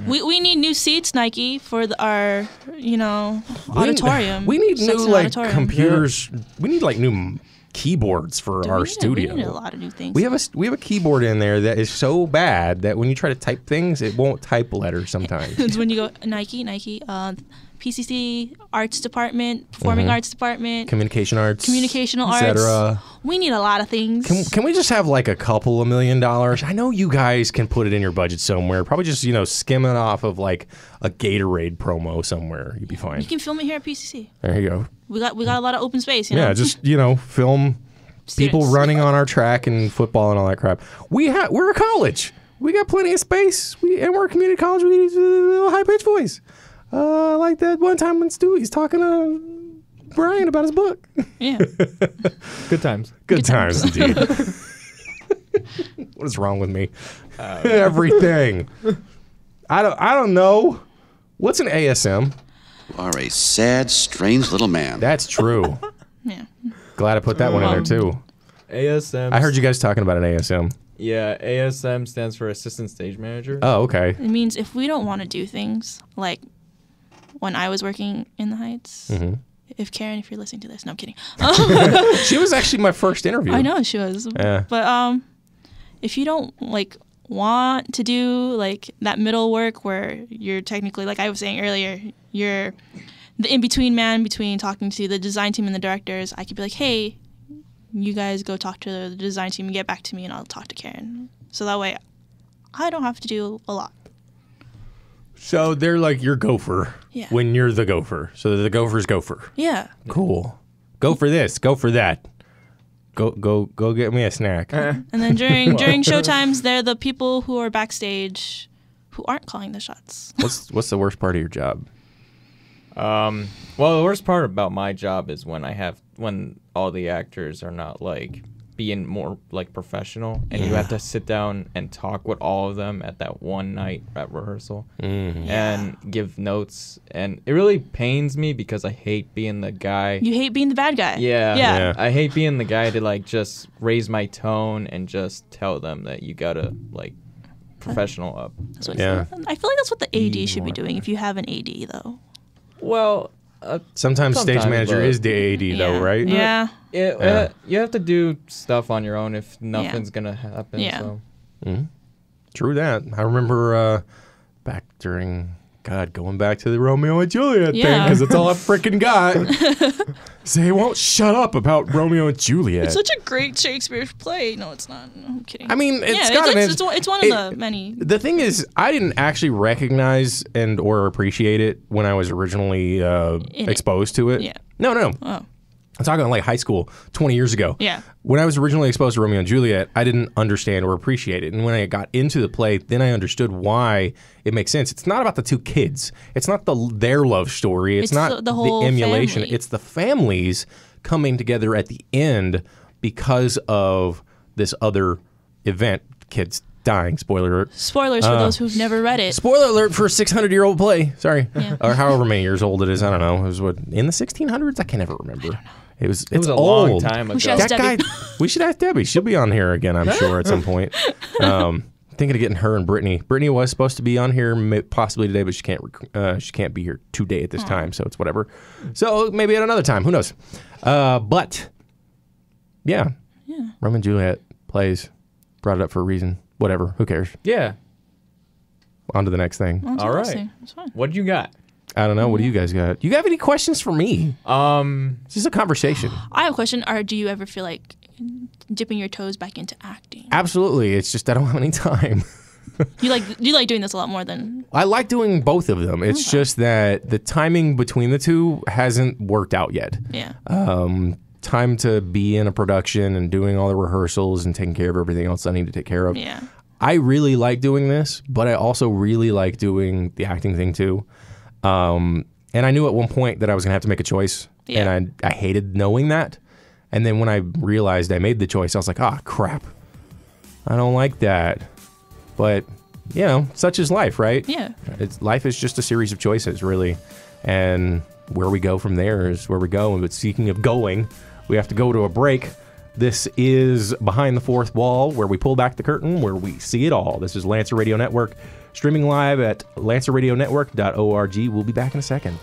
We need new seats, Nike, for our, auditorium. We need new, like, auditorium. computers. We need, like, new keyboards for our studio. We need a lot of new things. We have a keyboard in there that is so bad that when you try to type things, it won't type letters sometimes. It's when you go Nike, PCC, arts department, performing arts department, communicational arts, arts. We need a lot of things. Can we just have like a couple of $1 million? I know you guys can put it in your budget somewhere. Probably just skim it off of like a Gatorade promo somewhere. You'd be fine. You can film it here at PCC. There you go. We got a lot of open space. Yeah, just film people running on our track and football and all that crap. We're a college. We got plenty of space. And we're a community college. We need a high pitched voice. Like that one time when Stewie's talking to Brian about his book. Yeah. Good times. Good times indeed. What is wrong with me? Everything. I don't know. What's an ASM? You are a sad, strange little man. That's true. Yeah. Glad I put that one in there too. ASM. I heard you guys talking about an ASM. Yeah, ASM stands for Assistant Stage Manager. Oh, okay. It means if we don't want to do things like when I was working in the Heights. Mm-hmm. If Karen, if you're listening to this, no, I'm kidding. She was actually my first interview. I know she was. Yeah. But if you don't want to do like that middle work where you're technically, like I was saying earlier, you're the in-between man between talking to the design team and the directors, I could be like, hey, you guys go talk to the design team and get back to me and I'll talk to Karen. So that way I don't have to do a lot. So they're like your gopher when you're the gopher. So the gopher's gopher. Yeah. Cool. Go for this. Go for that. Go get me a snack. And then during showtimes, they're the people who are backstage who aren't calling the shots. What's the worst part of your job? Well, the worst part about my job is when all the actors are not like being more like professional, and you have to sit down and talk with all of them at that one night at rehearsal and give notes, and it really pains me because I hate being the guy. You hate being the bad guy. Yeah. I hate being the guy to like just raise my tone and just tell them that you gotta like professional up. That's what I feel like that's what the AD should be doing if you have an AD though. Well, sometimes stage manager is the AD though, right? Yeah. You have to do stuff on your own if nothing's gonna happen. Yeah. So. Mm-hmm. True that. I remember back during going back to the Romeo and Juliet thing because it's all I freaking got. They won't shut up about Romeo and Juliet. It's such a great Shakespeare play. No, it's not. No, I'm kidding. I mean, it's one of the many. The thing is, I didn't actually recognize or appreciate it when I was originally exposed to it. Yeah. No. Oh. I'm talking like high school, 20 years ago. Yeah. When I was originally exposed to Romeo and Juliet, I didn't understand or appreciate it. And when I got into the play, then I understood why it makes sense. It's not about the two kids. It's not their love story. It's not the whole emulation. family. It's the families coming together at the end because of this other event. Kids dying. Spoiler alert. Spoilers for those who've never read it. Spoiler alert for a 600-year-old play. Sorry. Yeah. Or however many years old it is. I don't know. It was in the 1600s? I can never remember. I don't know. It's a old. long time ago. That guy, we should ask Debbie. She'll be on here again, I'm sure, at some point. Thinking of getting her and Brittany. Brittany was supposed to be on here possibly today, but she can't be here today at this time, so it's whatever. So maybe at another time. Who knows? But yeah, Romeo and Juliet plays. Brought it up for a reason. Whatever. Who cares? Yeah. On to the next thing. All right. It's fine. What do you got? I don't know. What do you guys got? You have any questions for me? It's just a conversation. I have a question. Do you ever feel like dipping your toes back into acting? Absolutely. It's just I don't have any time. You like doing this a lot more than... I like doing both of them. It's just that the timing between the two hasn't worked out yet. Yeah. Time to be in a production and doing all the rehearsals and taking care of everything else I need to take care of. Yeah. I really like doing this, but I also really like doing the acting thing too. And I knew at one point that I was going to have to make a choice, and I hated knowing that. And then when I realized I made the choice, I was like, crap. I don't like that. But, such is life, right? Yeah. Life is just a series of choices, really. And where we go from there is where we go. But speaking of going, we have to go to a break. This is Behind the Fourth Wall, where we pull back the curtain, where we see it all. This is Lancer Radio Network, streaming live at lancerradionetwork.org. We'll be back in a second.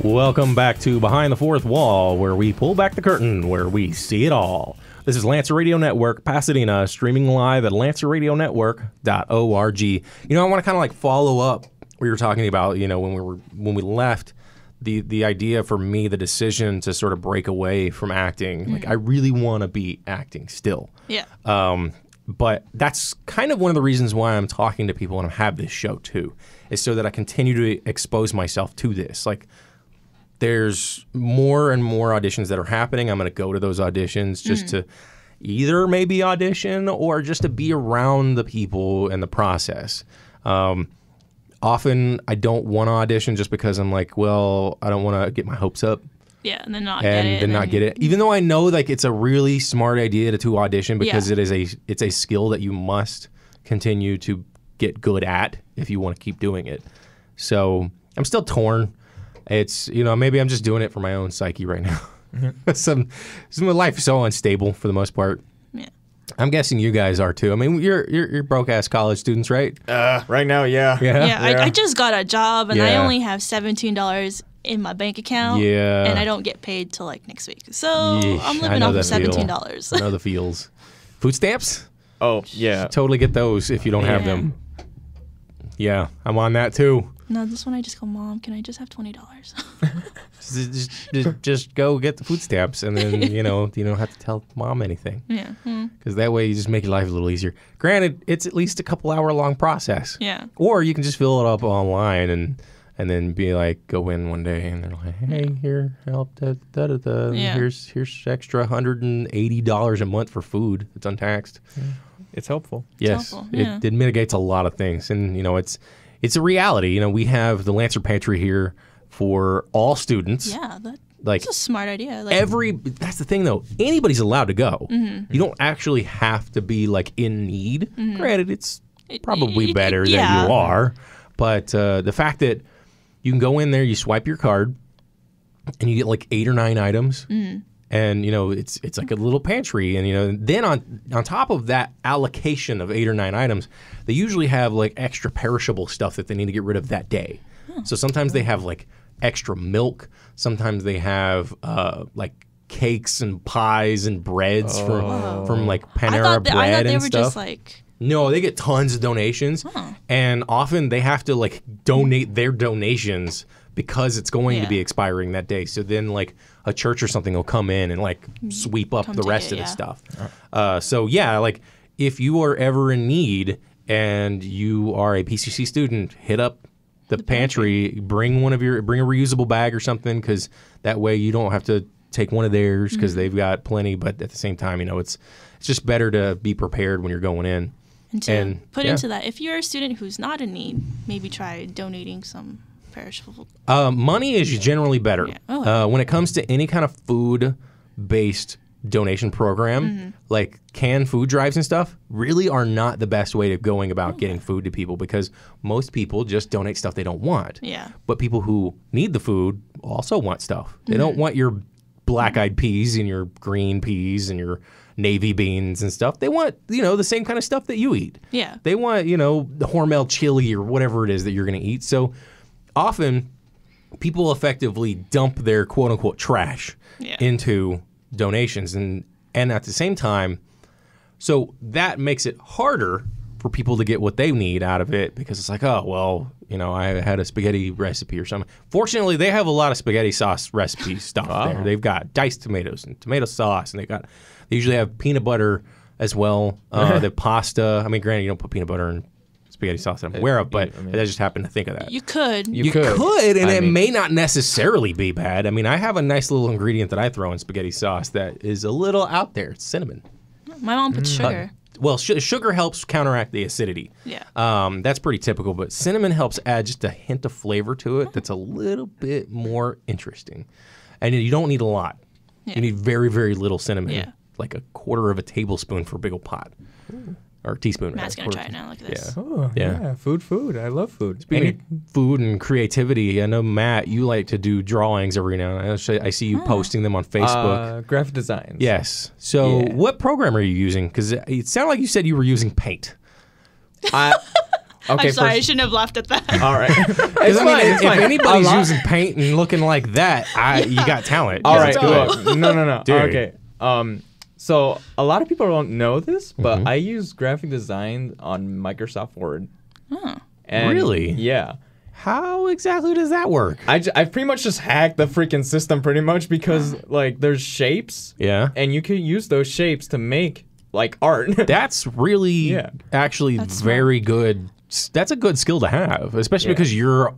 Welcome back to Behind the Fourth Wall, where we pull back the curtain, where we see it all. This is Lancer Radio Network, Pasadena, streaming live at lancerradionetwork.org. You know, I want to kind of like follow up what you were talking about, you know, when we left, the idea for me, the decision to sort of break away from acting. Like, I really want to be acting still. Yeah. But that's kind of one of the reasons why I'm talking to people and I have this show too, is so that I continue to expose myself to this. Like, there's more and more auditions that are happening. I'm going to go to those auditions just to either maybe audition or just to be around the people and the process. Often I don't want to audition just because I'm like, well, I don't want to get my hopes up. Yeah, and then not get it. Even though I know like it's a really smart idea to audition because it's a skill that you must continue to get good at if you want to keep doing it. So I'm still torn. It's, you know, maybe I'm just doing it for my own psyche right now. My life is so unstable for the most part. Yeah. I'm guessing you guys are too. I mean, you're broke-ass college students, right? Right now, yeah. Yeah, I just got a job, and I only have $17 in my bank account. Yeah. And I don't get paid till, like, next week. So I'm living off of $17. I know the feels. Food stamps? Oh, yeah. Totally get those if you don't have them. Yeah, I'm on that too. No, this one I just go, Mom, can I just have $20? just go get the food stamps, and then, you don't have to tell Mom anything. Yeah. Because that way you just make your life a little easier. Granted, it's at least a couple hour long process. Yeah. Or you can just fill it up online and then be like, go in one day and they're like, hey, here, help, da-da-da. Yeah. Here's extra $180 a month for food. It's untaxed. Yeah. It's helpful. Yes. Helpful. Yeah. It mitigates a lot of things. And, it's a reality. We have the Lancer Pantry here for all students. Yeah, that's a smart idea. That's the thing, though. Anybody's allowed to go. Mm-hmm. You don't actually have to be, like, in need. Mm-hmm. Granted, it's probably better that you are. But the fact that you can go in there, you swipe your card, and you get, like, 8 or 9 items. Mm-hmm. And, it's like a little pantry. And, then on top of that allocation of 8 or 9 items, they usually have, like, extra perishable stuff that they need to get rid of that day. So sometimes they have, like, extra milk. Sometimes they have, like, cakes and pies and breads from like, Panera Bread and stuff. I thought they were just, like... No, they get tons of donations. And often they have to, like, donate their donations because it's going to be expiring that day. So then, like, a church or something will come in and, like, sweep up the rest of the stuff. So, yeah, like, if you are ever in need and you are a PCC student, hit up the pantry. Bring a reusable bag or something, because that way you don't have to take one of theirs because they've got plenty. But at the same time, it's just better to be prepared when you're going in. And put into that, if you're a student who's not in need, maybe try donating some perishable. Money is generally better. Yeah. When it comes to any kind of food-based donation program, like canned food drives and stuff, really are not the best way of going about getting food to people, because most people just donate stuff they don't want. Yeah. But people who need the food also want stuff. They don't want your black-eyed peas and your green peas and your navy beans and stuff. They want, the same kind of stuff that you eat. Yeah. They want, the Hormel chili or whatever it is that you're going to eat. So often people effectively dump their quote-unquote trash into donations. And at the same time, so that makes it harder for people to get what they need out of it, because it's like, oh, well, I had a spaghetti recipe or something. Fortunately, they have a lot of spaghetti sauce recipe stuff there. They've got diced tomatoes and tomato sauce, and they usually have peanut butter as well. The pasta. I mean, granted, you don't put peanut butter in spaghetti sauce that I'm aware of, but I just happened to think of that. You could. You could, and it may not necessarily be bad. I mean, I have a nice little ingredient that I throw in spaghetti sauce that is a little out there. It's cinnamon. My mom puts sugar. well, sugar helps counteract the acidity. Yeah. That's pretty typical, but cinnamon helps add just a hint of flavor to it that's a little bit more interesting. And you don't need a lot. Yeah. You need very, very little cinnamon. Yeah. Like a quarter of a tablespoon for a big old pot. Or a teaspoon. Matt's going to try it now. Look at this. Yeah. Oh, Yeah. Food. I love food. Speaking of food and creativity, I know, Matt, you like to do drawings every now and then. I see you posting them on Facebook. Graphic designs. Yes. So Yeah. what program are you using? Because it sounded like you said you were using Paint. Okay, I'm sorry, I first- shouldn't have laughed at that. All right. It's Because fine. if anybody's using Paint and looking like that, you got talent. All Just right. do it. No. Dude. Okay. So a lot of people don't know this, but I use graphic design on Microsoft Word. Oh. And Really? Yeah. How exactly does that work? I pretty much just hacked the freaking system pretty much because like there's shapes Yeah. and you can use those shapes to make like art. That's really Yeah. actually That's very good. That's a good skill to have, especially Yeah. because you're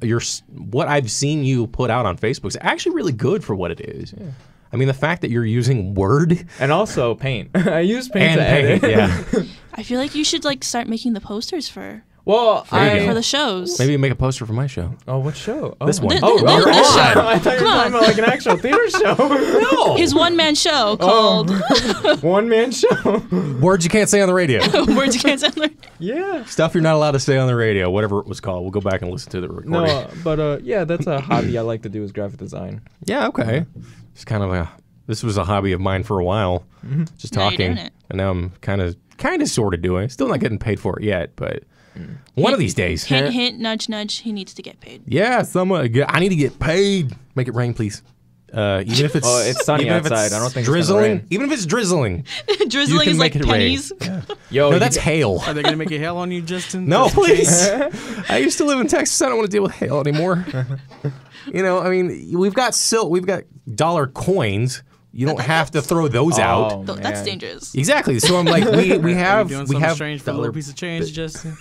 what I've seen you put out on Facebook is actually really good for what it is. Yeah. I mean, the fact that you're using Word And also Paint. I use Paint and to edit. Paint, yeah. I feel like you should like start making the posters for Well, There you go. for the shows. Maybe make a poster for my show. Oh, what show? Oh, This one. Oh, This you're show. on. I thought you were Come talking on. about like an actual theater show. No. His one-man show called One man show. Words you can't say on the radio. Words You Can't Say. Yeah. Stuff you're not allowed to say on the radio, whatever it was called. We'll go back and listen to the recording. No, but yeah, that's a hobby I like to do is graphic design. Yeah, okay. It's kind of this was a hobby of mine for a while, just Now you're talking. doing it. And now I'm kind of sort of doing it. Still not getting paid for it yet, but one of these days. Hint, hint, nudge, nudge. He needs to get paid. Yeah, I need to get paid. Make it rain, please. Even if it's It's sunny even if it's outside. I don't think it's gonna drizzling. rain. Even if it's drizzling, Drizzling can is like make it rain. pennies. Yo, no, you that's get- hail. Are they gonna make it hail on you, Justin? No, Just for change? please. I used to live in Texas. I don't want to deal with hail anymore. I mean, we've got dollar coins. You don't have to throw those out. Oh, That's man. dangerous. Exactly. So I'm like, we Are you have doing we something have strange for a dollar. little piece of change, Justin.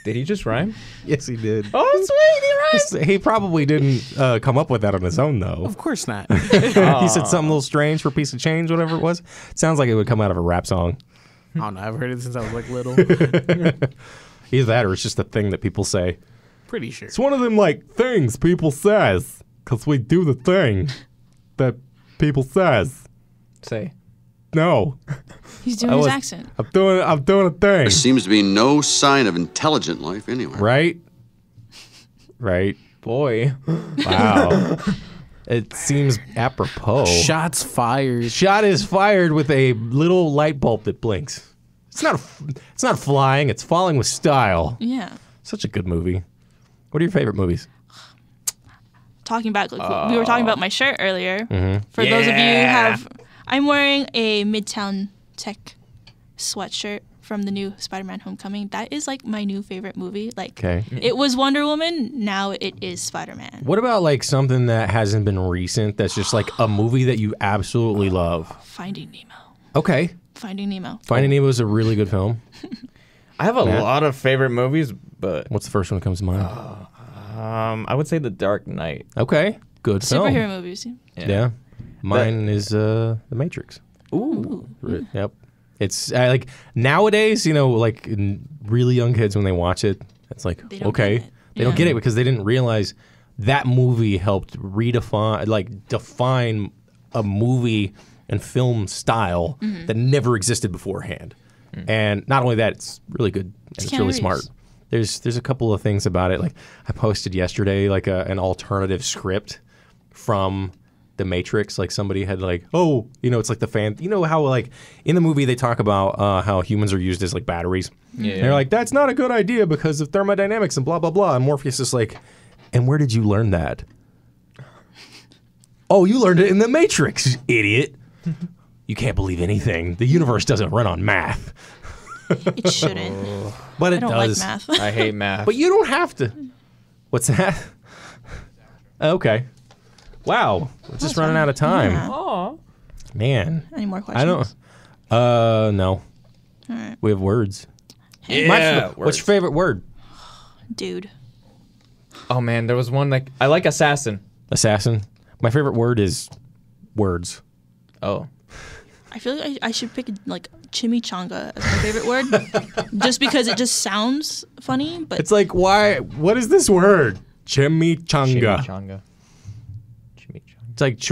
Did he just rhyme? Yes, he did. Oh, sweet, He probably didn't come up with that on his own, though. Of course not. He said something a little strange for a piece of change, whatever it was. Sounds like it would come out of a rap song. I don't know. I've heard it since I was like little. Either that or it's just a thing that people say. Pretty sure. It's one of them, like, things people says. Because we do the thing that people says. Say. No. He's doing his accent. I'm doing a thing. There seems to be no sign of intelligent life anywhere. Right? Right. Boy. Wow. It seems apropos. Shots fired. Shot is fired with a little light bulb that blinks. It's not flying, it's falling with style. Yeah. Such a good movie. What are your favorite movies? Talking about we were talking about my shirt earlier. Mm-hmm. For those of you who have, I'm wearing a Midtown Tech sweatshirt from the new Spider-Man: Homecoming. That is like my new favorite movie. Like, Okay. it was Wonder Woman. Now it is Spider-Man. What about like something that hasn't been recent that's just like a movie that you absolutely love? Finding Nemo. Okay. Finding Nemo. Finding Nemo is a really good film. I have a Matt? lot of favorite movies, but What's the first one that comes to mind? I would say The Dark Knight. Okay. Good film. Superhero movies. Yeah. Mine is The Matrix. Ooh. Yep. It's like nowadays, like really young kids when they watch it, it's like, They don't okay. get it. They don't Yeah. get it because they didn't realize that movie helped define a movie and film style Mm-hmm. that never existed beforehand. And not only that, it's really good and it's Keanu really Reeves. smart. There's a couple of things about it. Like I posted yesterday, like an alternative script from The Matrix. Like somebody had like, it's like the fan. You know how like in the movie they talk about how humans are used as like batteries. Yeah. And they're like, that's not a good idea because of thermodynamics and blah blah blah. And Morpheus is like, and where did you learn that? Oh, you learned it in The Matrix, you idiot. You can't believe anything. The universe doesn't run on math. It shouldn't. But it I don't does. like math. I hate math. But you don't have to. What's that? Okay. Wow. We're just running out of time. Yeah. Aw. Man. Any more questions? I don't. No. All right. We have words. Yeah. What's your favorite word? Dude. Oh man, there was one like I like assassin. Assassin. My favorite word is words. Oh. I feel like I should pick like chimichanga as my favorite word, just because it just sounds funny. But It's like, why? What is this word? Chimichanga. Chimichanga. It's like,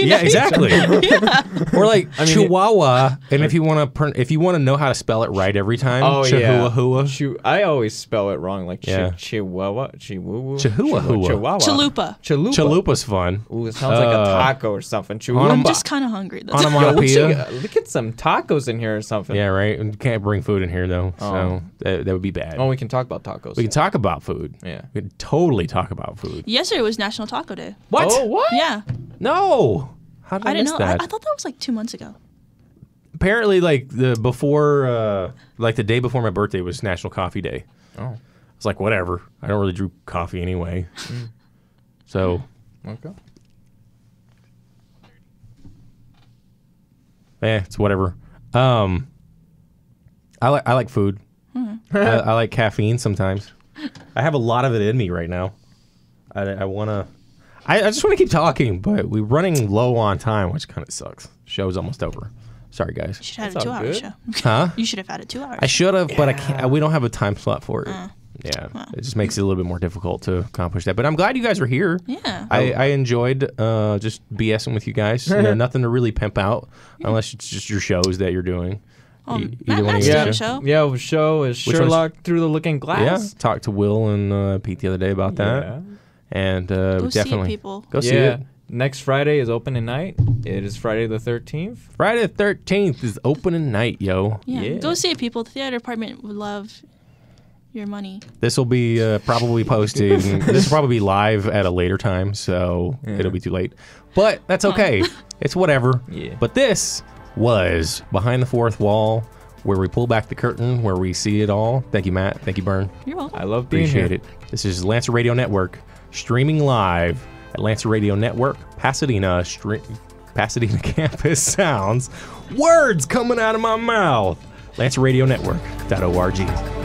yeah, exactly. Or like Chihuahua, and if you want to know how to spell it right every time, Chihuahua. I always spell it wrong, like Yeah. Chihuahua. Chihuahua. chalupa. Chalupa's fun. Ooh, it sounds like a taco or something. Chihuahua. I'm just kind of hungry. That's Onomatopoeia. Look at some tacos in here or something. Yeah, right. And you can't bring food in here though, so that would be bad. Oh, we can talk about tacos. We can talk about food. Yeah. We can totally talk about food. Yesterday was National Taco Day. What? Oh, what? Yeah, No. How did I I didn't miss know. that? I thought that was like 2 months ago. Apparently, like the day before my birthday was National Coffee Day. Oh. It's like whatever. I don't really drink coffee anyway. So Okay. it's whatever. I like food. I like caffeine sometimes. I have a lot of it in me right now. I just want to keep talking, but we're running low on time, which kind of sucks. Show's almost over. Sorry, guys. You should have That's had a all 2-hour good. show. Huh? You should have had a 2 hours. I should have, but I can't. We don't have a time slot for it. Yeah, Wow. it just makes it a little bit more difficult to accomplish that. But I'm glad you guys are here. Yeah. I enjoyed just BSing with you guys. Nothing to really pimp out, unless it's just your shows that you're doing. Matt's you doing guys a show. Yeah, the show is Which Sherlock Through the Looking Yeah, Glass. talked to Will and Pete the other day about that. Yeah. And Go see it, definitely people. go see Yeah. it. Next Friday is opening night. It is Friday the 13th. Friday the 13th is opening night, yo. Yeah. Yeah. Go see it, people. The theater department would love your money. This will be probably posted. And this will probably be live at a later time, so it'll be too late. But that's okay. It's whatever. Yeah. But this was Behind the Fourth Wall, where we pull back the curtain, where we see it all. Thank you, Matt. Thank you, Bern. You're welcome. I love being Appreciate here. it. This is Lancer Radio Network, streaming live at Lancer Radio Network, Pasadena Campus Sounds. Words coming out of my mouth. LancerRadioNetwork.org.